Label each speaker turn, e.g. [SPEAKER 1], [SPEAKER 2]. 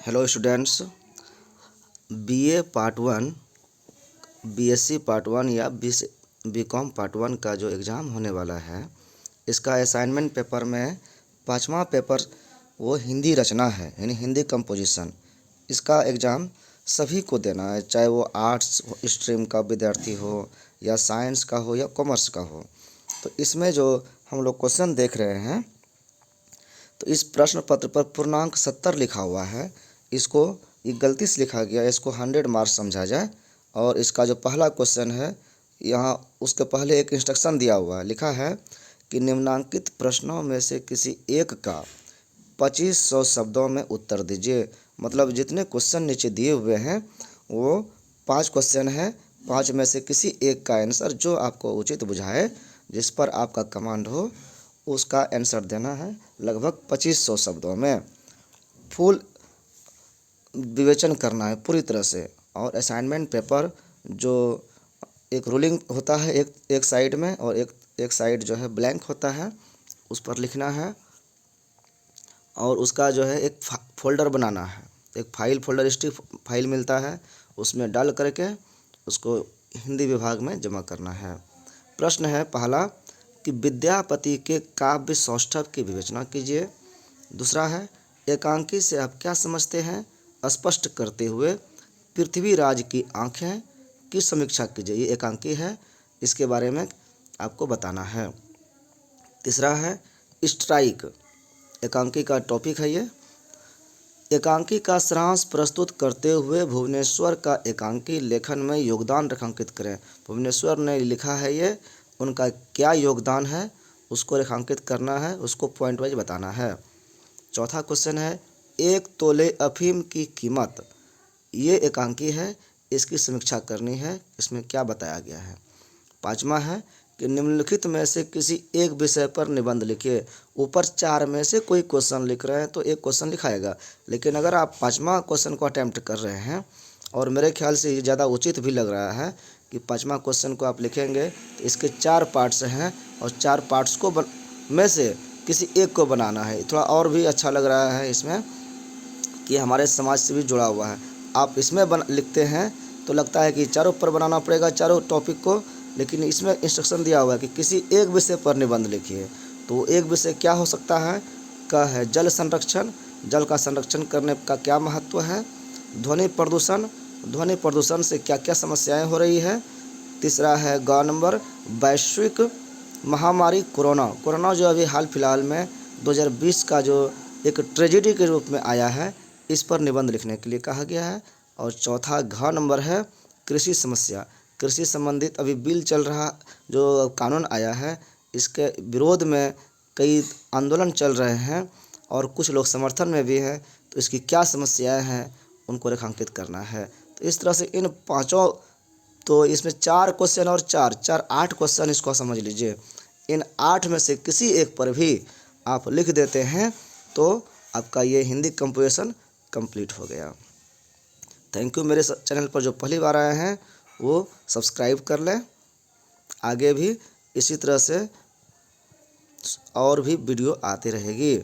[SPEAKER 1] Hello students, BA part one, BSc part one या BCom part one का जो exam होने वाला है, इसका असाइनमेंट पेपर में पांचवा पेपर वो हिंदी रचना है, यानी हिंदी कंपोजिशन। इसका एग्ज़ाम सभी को देना है, चाहे वो आर्ट्स स्ट्रीम का विद्यार्थी हो या साइंस का हो या कॉमर्स का हो। तो इसमें जो हम लोग क्वेश्चन देख रहे हैं, तो इस प्रश्न पत्र पर पूर्णांक 70 लिखा हुआ है। इसको ये गलती से लिखा गया, इसको 100 मार्क्स समझा जाए। और इसका जो पहला क्वेश्चन है, यहाँ उसके पहले एक इंस्ट्रक्शन दिया हुआ है, लिखा है कि निम्नांकित प्रश्नों में से किसी एक का 2500 शब्दों में उत्तर दीजिए। मतलब जितने क्वेश्चन नीचे दिए हुए हैं वो 5 क्वेश्चन हैं, 5 में से किसी एक का आंसर जो आपको उचित बुझाए, जिस पर आपका कमांड हो, उसका आंसर देना है लगभग 2500 शब्दों में। फुल विवेचन करना है पूरी तरह से। और असाइनमेंट पेपर जो एक रूलिंग होता है एक साइड में, और एक साइड जो है ब्लैंक होता है, उस पर लिखना है। और उसका जो है एक फोल्डर बनाना है, एक फाइल फोल्डर स्टिक फाइल मिलता है, उसमें डाल करके उसको हिंदी विभाग में जमा करना है। प्रश्न है पहला कि विद्यापति के काव्य सौष्ठव की विवेचना कीजिए। दूसरा है एकांकी से आप क्या समझते हैं, स्पष्ट करते हुए पृथ्वीराज की आंखें की समीक्षा कीजिए। ये एकांकी है, इसके बारे में आपको बताना है। तीसरा है स्ट्राइक, एकांकी का टॉपिक है ये। एकांकी का सारांश प्रस्तुत करते हुए भुवनेश्वर का एकांकी लेखन में योगदान रेखांकित करें। भुवनेश्वर ने लिखा है ये, उनका क्या योगदान है उसको रेखांकित करना है, उसको पॉइंट वाइज बताना है। चौथा क्वेश्चन है 1 तोले अफीम की कीमत, ये एकांकी है, इसकी समीक्षा करनी है, इसमें क्या बताया गया है। पाँचवा है कि निम्नलिखित में से किसी एक विषय पर निबंध लिखिए। ऊपर 4 में से कोई क्वेश्चन लिख रहे हैं तो एक क्वेश्चन लिखाएगा, लेकिन अगर आप 5वां क्वेश्चन को अटैम्प्ट कर रहे हैं, और मेरे ख्याल से ये ज़्यादा उचित भी लग रहा है कि 5वां क्वेश्चन को आप लिखेंगे, तो इसके 4 पार्ट्स हैं और 4 पार्ट्स को में से किसी एक को बनाना है। थोड़ा और भी अच्छा लग रहा है इसमें कि हमारे समाज से भी जुड़ा हुआ है। आप इसमें लिखते हैं तो लगता है कि चारों पर बनाना पड़ेगा, चारों टॉपिक को, लेकिन इसमें इंस्ट्रक्शन दिया हुआ है कि किसी एक विषय पर निबंध लिखिए। तो एक विषय क्या हो सकता है, का है जल संरक्षण, जल का संरक्षण करने का क्या महत्व है। ध्वनि प्रदूषण, ध्वनि प्रदूषण से क्या क्या समस्याएं हो रही है। तीसरा है ग नंबर वैश्विक महामारी कोरोना, कोरोना जो अभी हाल फिलहाल में 2020 का जो एक ट्रेजेडी के रूप में आया है, इस पर निबंध लिखने के लिए कहा गया है। और चौथा घ नंबर है कृषि समस्या, कृषि संबंधित अभी बिल चल रहा, जो कानून आया है, इसके विरोध में कई आंदोलन चल रहे हैं और कुछ लोग समर्थन में भी हैं, तो इसकी क्या समस्याएं हैं उनको रेखांकित करना है। तो इस तरह से इन पाँचों, तो इसमें 4 क्वेश्चन और 4 8 क्वेश्चन, इसको समझ लीजिए। इन 8 में से किसी एक पर भी आप लिख देते हैं तो आपका ये हिंदी कंपोजिशन कंप्लीट हो गया। Thank you. मेरे चैनल पर जो पहली बार आए हैं वो सब्सक्राइब कर लें, आगे भी इसी तरह से और भी वीडियो आती रहेगी।